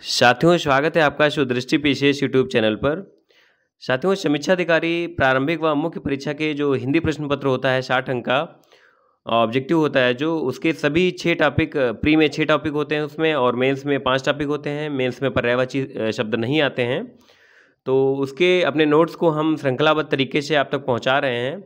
साथियों, स्वागत है आपका सुदृष्टि पीसीएस यूट्यूब चैनल पर। साथियों, समीक्षा अधिकारी प्रारंभिक व मुख्य परीक्षा के जो हिंदी प्रश्न पत्र होता है 60 अंक का ऑब्जेक्टिव होता है, जो उसके सभी 6 टॉपिक प्री में 6 टॉपिक होते हैं उसमें, और मेंस में 5 टॉपिक होते हैं। मेंस में पर्यायवाची शब्द नहीं आते हैं, तो उसके अपने नोट्स को हम श्रृंखलाबद्ध तरीके से आप तक पहुंचा रहे हैं।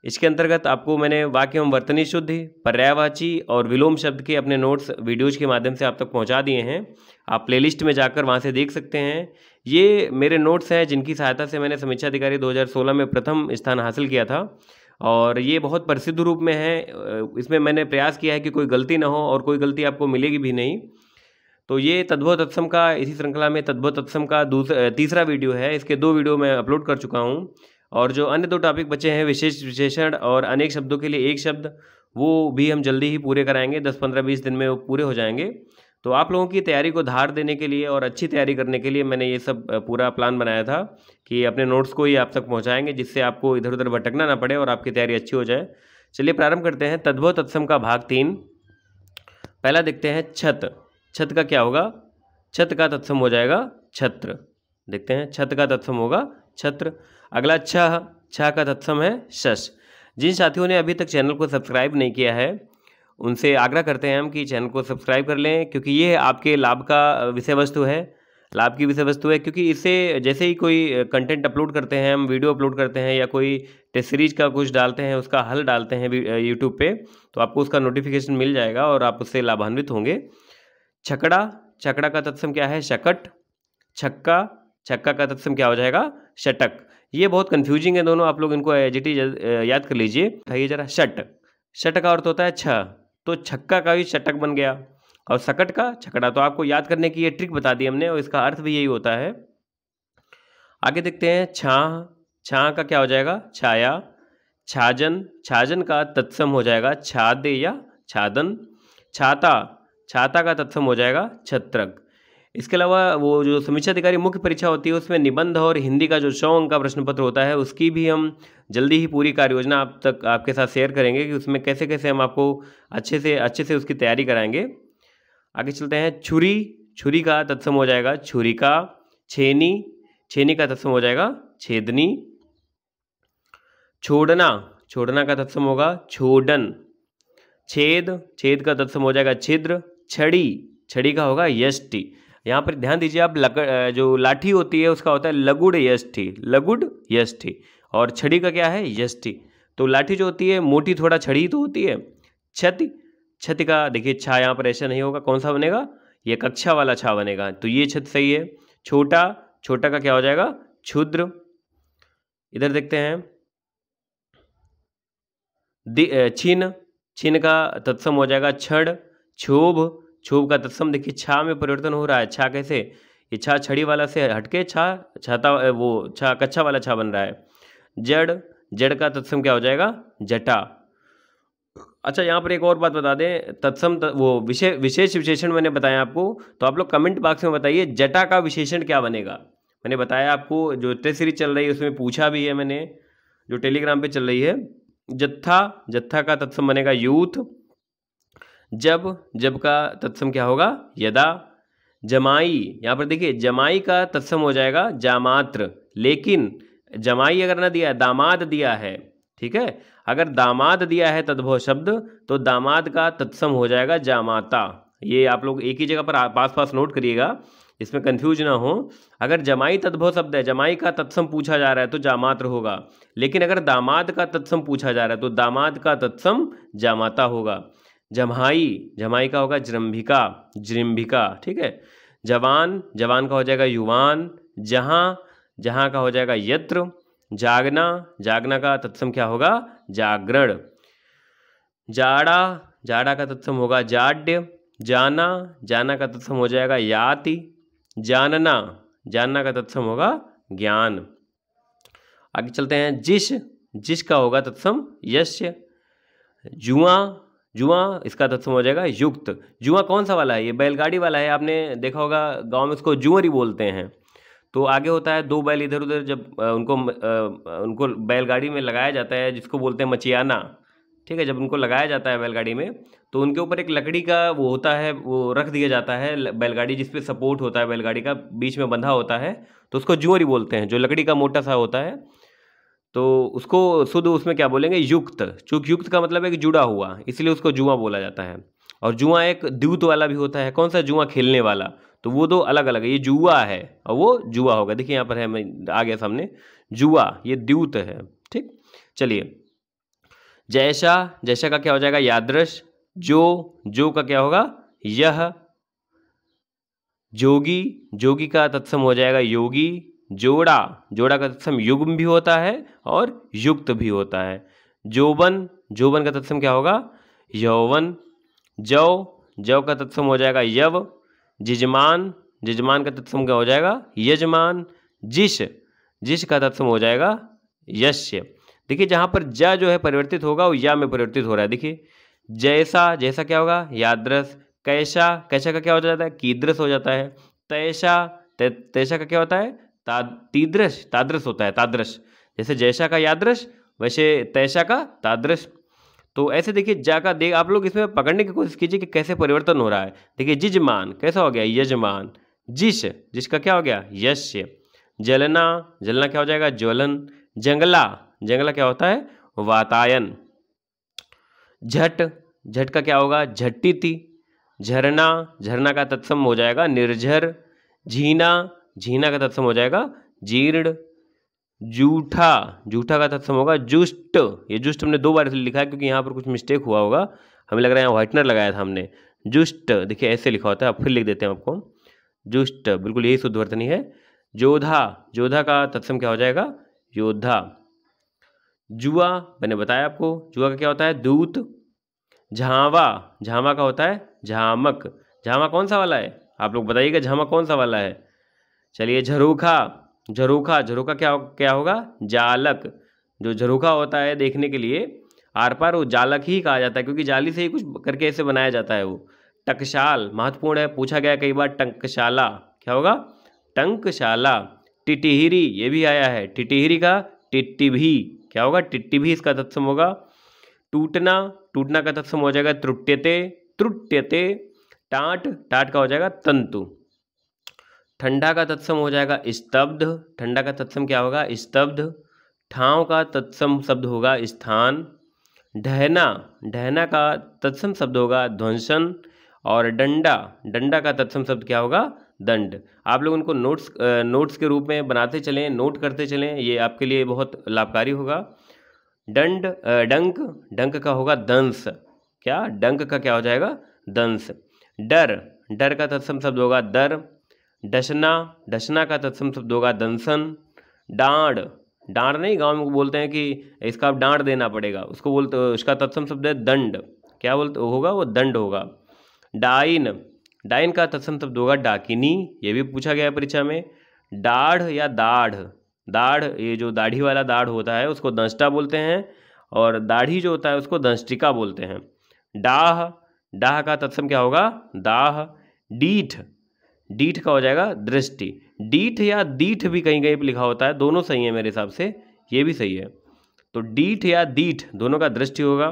इसके अंतर्गत आपको मैंने वाक्य एवं वर्तनी शुद्धि, पर्यायवाची और विलोम शब्द के अपने नोट्स वीडियोज के माध्यम से आप तक पहुंचा दिए हैं। आप प्लेलिस्ट में जाकर वहां से देख सकते हैं। ये मेरे नोट्स हैं जिनकी सहायता से मैंने समीक्षा अधिकारी 2016 में प्रथम स्थान हासिल किया था, और ये बहुत प्रसिद्ध रूप में है। इसमें मैंने प्रयास किया है कि कोई गलती ना हो, और कोई गलती आपको मिलेगी भी नहीं। तो ये तद्भव तत्सम का, इसी श्रृंखला में तद्भव तत्सम का तीसरा वीडियो है। इसके 2 वीडियो मैं अपलोड कर चुका हूँ, और जो अन्य 2 टॉपिक बचे हैं, विशेष विशेषण और अनेक शब्दों के लिए एक शब्द, वो भी हम जल्दी ही पूरे कराएंगे। 10, 15, 20 दिन में वो पूरे हो जाएंगे। तो आप लोगों की तैयारी को धार देने के लिए और अच्छी तैयारी करने के लिए मैंने ये सब पूरा प्लान बनाया था कि अपने नोट्स को ही आप तक पहुँचाएँगे, जिससे आपको इधर उधर भटकना ना पड़े और आपकी तैयारी अच्छी हो जाए। चलिए प्रारंभ करते हैं। तद्भव तत्सम का भाग 3। पहला देखते हैं छत। छत का क्या होगा? छत का तत्सम हो जाएगा छत्र। देखते हैं, छत का तत्सम होगा छत्र। अगला छह। छह का तत्सम है शश। जिन साथियों ने अभी तक चैनल को सब्सक्राइब नहीं किया है, उनसे आग्रह करते हैं हम कि चैनल को सब्सक्राइब कर लें, क्योंकि ये आपके लाभ का विषय वस्तु है, लाभ की विषय वस्तु है। क्योंकि इससे जैसे ही कोई कंटेंट अपलोड करते हैं, हम वीडियो अपलोड करते हैं या कोई टेस्ट सीरीज का कुछ डालते हैं, उसका हल डालते हैं यूट्यूब पे, तो आपको उसका नोटिफिकेशन मिल जाएगा और आप उससे लाभान्वित होंगे। छकड़ा। छकड़ा का तत्सम क्या है? शकट। छक्का। छक्का का तत्सम क्या हो जाएगा? षटक। ये बहुत कंफ्यूजिंग है दोनों, आप लोग इनको एज इट इज याद कर लीजिए। बताइए जरा। षट। षट का अर्थ होता है 6, तो छक्का का भी षटक बन गया। और सकट का छकड़ा। तो आपको याद करने की ये ट्रिक बता दी हमने, और इसका अर्थ भी यही होता है। आगे देखते हैं छाह। छाह का क्या हो जाएगा? छाया। छाजन। छाजन का तत्सम हो जाएगा छादे या छादन। छाता। छाता का तत्सम हो जाएगा छत्रक। इसके अलावा वो जो समीक्षा अधिकारी मुख्य परीक्षा होती है, उसमें निबंध और हिंदी का जो 100 अंक का प्रश्न पत्र होता है, उसकी भी हम जल्दी ही पूरी कार्य योजना आप तक आपके साथ शेयर करेंगे कि उसमें कैसे कैसे हम आपको अच्छे से उसकी तैयारी कराएंगे। आगे चलते हैं। छुरी। छुरी का तत्सम हो जाएगा छुरिका। छेनी। छेनी का तत्सम हो जाएगा छेदनी। छोड़ना। छोड़ना का तत्सम होगा छोड़न। छेद। छेद का तत्सम हो जाएगा छिद्र। छड़ी। छड़ी का होगा यष्टि। यहाँ पर ध्यान दीजिए आप, जो लाठी होती है उसका होता है लगुड़ यष्टि। लगुड़ यष्टि। और छड़ी का क्या है? यष्टि। तो लाठी जो होती है मोटी, थोड़ा छड़ी तो होती है। छति। छति का देखिए छा यहाँ पर ऐसा नहीं होगा, कौन सा बनेगा? ये कक्षा वाला छा बनेगा, तो ये छत सही है। छोटा। छोटा का क्या हो जाएगा? क्षुद्र। इधर देखते हैं। छिन्न। छिन्न का तत्सम हो जाएगा छड़। क्षोभ। क्षोभ का तत्सम देखिए छा में परिवर्तन हो रहा है। छा कैसे? ये छा छड़ी वाला से हटके छा छाता, वो छा कच्चा वाला छा बन रहा है। जड़। जड़ का तत्सम क्या हो जाएगा? जटा। अच्छा, यहाँ पर एक और बात बता दें, तत्सम वो विशेष विशेषण मैंने बताया आपको, तो आप लोग कमेंट बॉक्स में बताइए जटा का विशेषण क्या बनेगा। मैंने बताया आपको, जो टेस्ट सीरीज चल रही है उसमें पूछा भी है मैंने, जो टेलीग्राम पे चल रही है। जत्था। जत्था का तत्सम बनेगा यूथ। जब। जब का तत्सम क्या होगा? यदा। जमाई। यहाँ पर देखिए जमाई का तत्सम हो जाएगा जामात्र, लेकिन जमाई अगर ना दिया है, दामाद दिया है, ठीक है। अगर दामाद दिया है तद्भव शब्द, तो दामाद का तत्सम हो जाएगा जामाता। ये आप लोग एक ही जगह पर पास पास नोट करिएगा, इसमें कंफ्यूज ना हो। अगर जमाई तद्भव शब्द है, जमाई का तत्सम पूछा जा रहा है, तो जामात्र होगा। लेकिन अगर दामाद का तत्सम पूछा जा रहा है, तो दामाद का तत्सम जामाता होगा। जम्हाई। जमाई का होगा जृंभिका। जृंभिका, ठीक है। जवान। जवान का हो जाएगा युवान। जहाँ। जहाँ का हो जाएगा यत्र। जागना। जागना का तत्सम क्या होगा? जागरण। जाड़ा। जाड़ा का तत्सम होगा जाड्य। जाना। जाना का तत्सम हो जाएगा याति। जानना। जानना का तत्सम होगा ज्ञान। आगे चलते हैं। जिस। जिस का होगा तत्सम यस्य। जुआ। जुआ, इसका तत्सम हो जाएगा युक्त। जुआ कौन सा वाला है? ये बैलगाड़ी वाला है, आपने देखा होगा गांव में उसको जुअरी बोलते हैं। तो आगे होता है 2 बैल इधर उधर, जब उनको बैलगाड़ी में लगाया जाता है, जिसको बोलते हैं मचियाना, ठीक है, जब उनको लगाया जाता है बैलगाड़ी में तो उनके ऊपर एक लकड़ी का वो होता है, वो रख दिया जाता है बैलगाड़ी, जिस पे सपोर्ट होता है बैलगाड़ी का, बीच में बंधा होता है, तो उसको जुआरी बोलते हैं, जो लकड़ी का मोटा सा होता है। तो उसको शुद्ध उसमें क्या बोलेंगे, युक्त। चूँकि युक्त का मतलब है कि जुड़ा हुआ, इसलिए उसको जुआ बोला जाता है। और जुआ एक द्यूत वाला भी होता है। कौन सा जुआ, खेलने वाला। तो वो दो अलग अलग है, ये जुआ है और वो जुआ होगा। देखिए यहाँ पर है, मैं आ गया सामने, जुआ, ये द्यूत है। ठीक, चलिए। जैसा, जैसा का क्या हो जाएगा, यादृश। जो का क्या होगा, यह। जोगी, जोगी का तत्सम हो जाएगा योगी। जोड़ा, जोड़ा का तत्सम युग्म भी होता है और युक्त भी होता है। जोबन, जोबन का तत्सम क्या होगा, यौवन। जौ, जौ का तत्सम हो जाएगा यव। जिजमान, जिजमान का तत्सम क्या हो जाएगा, यजमान। जिश, जिश का तत्सम हो जाएगा यश्य। देखिए जहाँ पर ज जो है परिवर्तित होगा वो या में परिवर्तित हो रहा है। देखिए जैसा, जैसा क्या होगा, यादृश। कैसा, कैसा का क्या हो जाता है, कीदृश हो जाता है। तैसा, तैसा का क्या होता है, तीदृश, तादृश होता है, तादृश। जैसे जैसा का यादृश, वैसे तैसा का तादृश। तो ऐसे देखिए जा का देख, आप लोग इसमें पकड़ने की कोशिश कीजिए कि कैसे परिवर्तन हो रहा है। देखिए जिजमान कैसा हो गया, यजमान। जिश, जिसका क्या हो गया, यश्य। जलना, जलना क्या हो जाएगा, ज्वलन। जंगला, जंगला क्या होता है, वातायन। झट, झट का क्या होगा, झट्टिति। झरना, झरना का तत्सम हो जाएगा निर्झर। झीना, झीना का तत्सम हो जाएगा जीर्ण। जूठा, जूठा का तत्सम होगा जुष्ट। ये जुष्ट हमने 2 बार लिखा है क्योंकि यहाँ पर कुछ मिस्टेक हुआ होगा, हमें लग रहा है यहाँ व्हाइटनर लगाया था हमने। जुष्ट, देखिए ऐसे लिखा होता है, अब फिर लिख देते हैं आपको। जुष्ट, बिल्कुल यही शुद्ध वर्तनी है। जोधा, जोधा का तत्सम क्या हो जाएगा, योद्धा। जुआ, मैंने बताया आपको, जुआ का क्या होता है, दूत। झावा, झावा का होता है झामक। झावा कौन सा वाला है, आप लोग बताइएगा झावा कौन सा वाला है। चलिए झरोखा, झरोखा, झरोखा क्या क्या होगा, जालक। जो झरोखा होता है देखने के लिए आर पार, वो जालक ही कहा जाता है क्योंकि जाली से ही कुछ करके ऐसे बनाया जाता है वो। टकशाल, महत्वपूर्ण है, पूछा गया कई बार। टंकशाला क्या होगा, टंकशाला। टिटिहिरी, ये भी आया है, टिटिहिरी का टिट्टिभी क्या होगा, टिट्टिभी इसका तत्सम होगा। टूटना, टूटना का तत्सम हो जाएगा त्रुट्यते, त्रुट्यते। टाट, टाट का हो जाएगा तंतु। ठंडा का तत्सम हो जाएगा स्तब्ध, ठंडा का तत्सम क्या होगा, स्तब्ध। ठाव का तत्सम शब्द होगा स्थान। ढहना, ढहना का तत्सम शब्द होगा ध्वंसन। और डंडा, डंडा का तत्सम शब्द क्या होगा, दंड। आप लोग उनको नोट्स के रूप में बनाते चलें, नोट करते चलें, ये आपके लिए बहुत लाभकारी होगा। डंड, डंक, डंक का होगा दंश। क्या, डंक का क्या हो जाएगा, दंश। डर, डर का तत्सम शब्द होगा दर। डसना, डसना का तत्सम शब्द होगा दंसन। डांड, डांड नहीं, गांव में बोलते हैं कि इसका आप डांड देना पड़ेगा, उसको बोलते, उसका तत्सम शब्द है दंड। क्या बोलते होगा, वो दंड होगा। डाइन, डाइन का तत्सम शब्द होगा डाकिनी, ये भी पूछा गया है परीक्षा में। दाढ़ या दाढ़, दाढ़, ये जो दाढ़ी वाला दाढ़ होता है उसको दंष्टा बोलते हैं, और दाढ़ी जो होता है उसको दंष्टिका बोलते हैं। डाह, डाह का तत्सम क्या होगा, दाह। डीठ, डीठ का हो जाएगा दृष्टि। डीठ या दीठ भी कहीं कहीं पर लिखा होता है, दोनों सही है मेरे हिसाब से, ये भी सही है। तो डीठ या दीठ दोनों का दृष्टि होगा।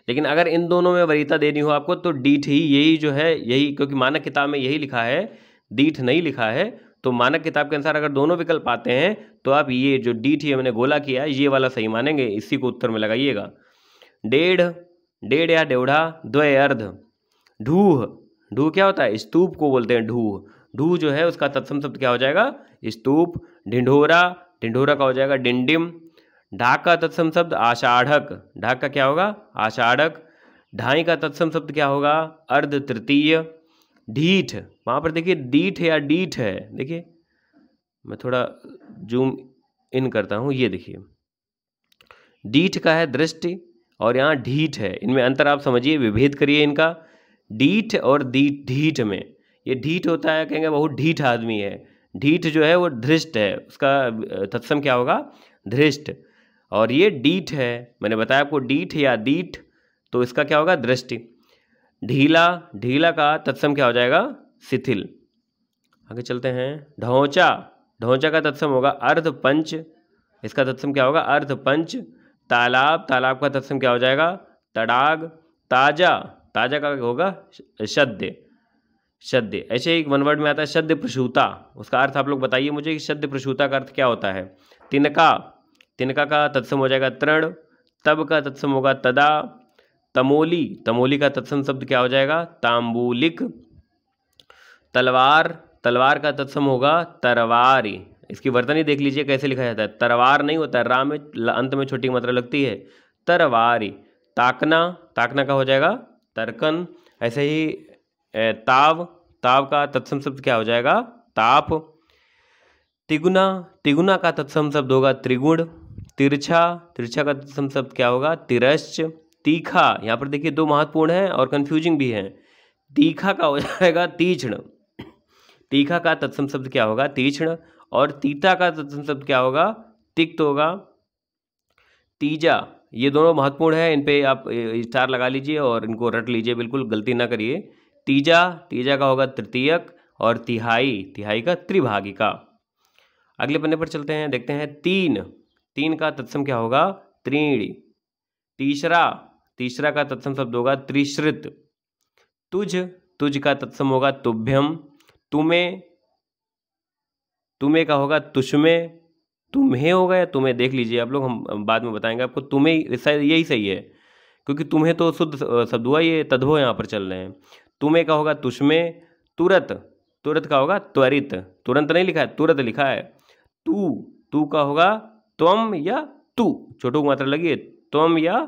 लेकिन अगर इन दोनों में वरीयता देनी हो आपको तो डीठ ही, यही जो है यही, क्योंकि मानक किताब में यही लिखा है, दीठ नहीं लिखा है। तो मानक किताब के अनुसार अगर दोनों विकल्प आते हैं तो आप ये जो डीठ ही मैंने गोला किया है ये वाला सही मानेंगे, इसी को उत्तर में लगाइएगा। डेढ़, डेढ़ या डेढ़ा, द्वय अर्ध। ढूह, ढूह क्या होता है, स्तूप को बोलते हैं ढूह। ढूह जो है उसका तत्सम शब्द क्या हो जाएगा, स्तूप। ढिंढोरा, ढिंढोरा का हो जाएगा डिंडिम। ढाक का तत्सम शब्द आषाढ़क, ढाक का क्या होगा, आषाढ़क। ढाई का तत्सम शब्द क्या होगा, अर्ध तृतीय। ढीठ, वहाँ पर देखिए दीठ या डीठ है, देखिए मैं थोड़ा जूम इन करता हूँ, ये देखिए डीठ का है दृष्टि और यहाँ ढीठ है, इनमें अंतर आप समझिए, विभेद करिए इनका। डीठ और ढीठ में, ये ढीठ होता है, कहेंगे बहुत ढीठ आदमी है। ढीठ जो है वो धृष्ट है, उसका तत्सम क्या होगा, धृष्ट। और ये डीठ है, मैंने बताया आपको डीठ या दीठ, तो इसका क्या होगा, दृष्टि। ढीला, ढीला का तत्सम क्या हो जाएगा, शिथिल। आगे चलते हैं। ढौंचा, ढौंचा का तत्सम होगा अर्ध पंच, इसका तत्सम क्या होगा, अर्ध पंच। तालाब, तालाब का तत्सम क्या हो जाएगा? तड़ाग। ताजा, ताजा का होगा शद्य, शद्य। ऐसे ही एक वन वर्ड में आता है शद्य प्रसूता, उसका अर्थ आप लोग बताइए मुझे कि शद्य प्रसूता का अर्थ क्या होता है? तिनका, तिनका का तत्सम हो जाएगा तृण। तब का तत्सम होगा तदा। तमोली, तमोली का तत्सम शब्द क्या हो जाएगा? तांबूलिक। तलवार, तलवार का तत्सम होगा तरवारी। इसकी वर्तनी देख लीजिए कैसे लिखा जाता है, तरवार नहीं होता, रा में अंत में छोटी मात्रा लगती है, तरवारी। ताकना, ताकना का हो जाएगा तर्कन। ऐसे ही ताव, ताव का तत्सम शब्द क्या हो जाएगा? ताप। तिगुना, तिगुना का तत्सम शब्द होगा त्रिगुण। तिरछा, तिरछा का तत्सम शब्द क्या होगा? तिरश्च। तीखा, यहाँ पर देखिए दो महत्वपूर्ण हैं और कंफ्यूजिंग भी हैं। तीखा का हो जाएगा तीक्ष्ण, तीखा का तत्सम शब्द क्या होगा? तीक्ष्ण। और तीता का तत्सम शब्द क्या होगा? तिक्त होगा। तीजा, ये दोनों महत्वपूर्ण है, इन पे आप स्टार लगा लीजिए और इनको रट लीजिए, बिल्कुल गलती ना करिए। तीजा, तीजा का होगा तृतीयक। और तिहाई, तिहाई का त्रिभागिका। अगले पन्ने पर चलते हैं, देखते हैं तीन, तीन का तत्सम क्या होगा? त्रीणी। तीसरा, तीसरा का तत्सम शब्द होगा त्रिश्रित। तुझ, तुझ का तत्सम होगा तुभ्यम। तुम्हें, तुम्हें का होगा तुष्में। तुम्हें होगा या तुम्हें, देख लीजिए आप लोग, हम बाद में बताएंगे आपको। तुम्हें शायद यही सही है, क्योंकि तुम्हें तो शुद्ध शब्द हुआ, ये तद्भव यहाँ पर चल रहे हैं। तुम्हें का होगा तुष्में। तुरत, तुरत का होगा त्वरित, तुरंत नहीं लिखा है, तुरत लिखा है। तू, तू का होगा त्वम या तू, छोटू की मात्रा लगी है, त्वम या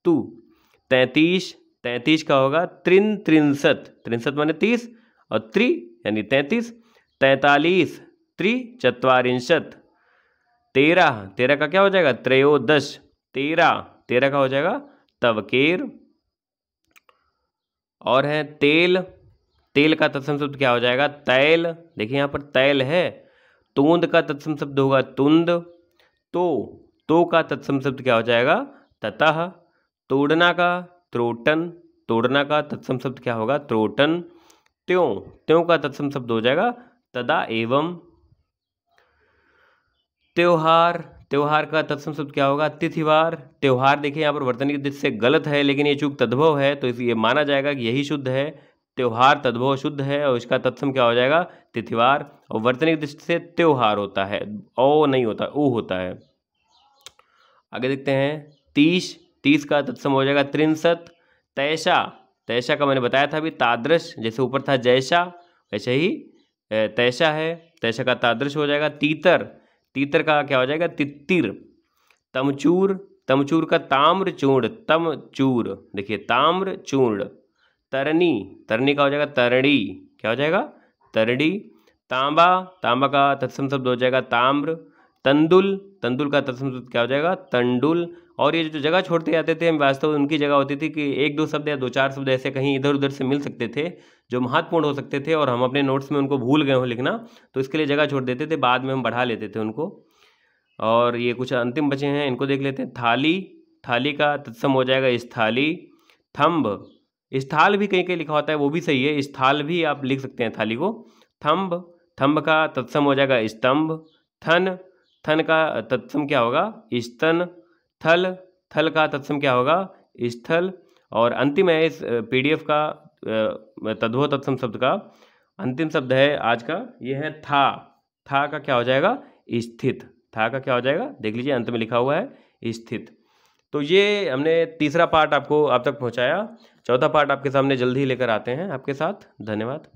तू। 33, 33 का होगा त्रिंसत, त्रिंसत माने 30 और त्रि यानी 33। 43, त्रिचत्वारिंशत। 13, 13 का क्या हो जाएगा? त्रयोदश। 13, 13 का हो जाएगा तवकेर। और है तेल, तेल का तत्सम शब्द क्या हो जाएगा? तैल। देखिए यहाँ पर तैल है। तूंद का तत्सम शब्द होगा तुंद। तो का तत्सम शब्द क्या हो जाएगा? ततः। तोड़ना का त्रोटन, तोड़ना का तत्सम शब्द क्या होगा? त्रोटन। त्यों, त्यों का तत्सम शब्द हो जाएगा तदा एवं। त्योहार, त्योहार का तत्सम शब्द क्या होगा? तिथिवार। त्योहार देखिए यहाँ पर वर्तनी दृष्टि से गलत है, लेकिन ये चूक तद्भव है, तो इसलिए माना जाएगा कि यही शुद्ध है। त्योहार तद्भव शुद्ध है और इसका तत्सम क्या हो जाएगा? तिथिवार। और वर्तनी दृष्टि से त्योहार होता है, ओ नहीं होता, ऊ होता है। आगे देखते हैं 30, 30 का तत्सम हो जाएगा त्रिंसत। तैसा, तैसा का मैंने बताया था अभी तादृश, जैसे ऊपर था जैसा वैसे ही तैसा है, तैसा का तादृश हो जाएगा। तीतर, तीतर का क्या हो जाएगा? तित्तिर। तमचूर, तमचूर का ताम्र चूर्ण, तमचूर, देखिए ताम्र चूर्ण। तरनी, तरनी का हो जाएगा तरणी, क्या हो जाएगा? तरणी। तांबा, तांबा का तत्सम शब्द हो जाएगा ताम्र। तंदुल, तंदुल का तत्सम शब्द क्या हो जाएगा? तंडुल। और ये जो जगह छोड़ते जाते थे हम, वास्तव में उनकी जगह होती थी कि एक दो शब्द या दो चार शब्द ऐसे कहीं इधर उधर से मिल सकते थे जो महत्वपूर्ण हो सकते थे, और हम अपने नोट्स में उनको भूल गए हो लिखना, तो इसके लिए जगह छोड़ देते थे, बाद में हम बढ़ा लेते थे उनको। और ये कुछ अंतिम बचे हैं, इनको देख लेते हैं। थाली, थाली का तत्सम हो जाएगा स्थाली। थंब, स्थाल भी कहीं कहीं लिखा होता है, वो भी सही है, स्थाल भी आप लिख सकते हैं थाली को। थंब, थंब का तत्सम हो जाएगा स्तंभ। थन, थन का तत्सम क्या होगा? स्तन। थल, थल का तत्सम क्या होगा? स्थल। और अंतिम है इस PDF का तद्भव तत्सम शब्द का अंतिम शब्द है आज का, ये है था। था का क्या हो जाएगा? स्थित। था का क्या हो जाएगा? देख लीजिए अंत में लिखा हुआ है स्थित। तो ये हमने तीसरा पार्ट आपको आप तक पहुंचाया, चौथा पार्ट आपके सामने जल्दी ही लेकर आते हैं आपके साथ। धन्यवाद।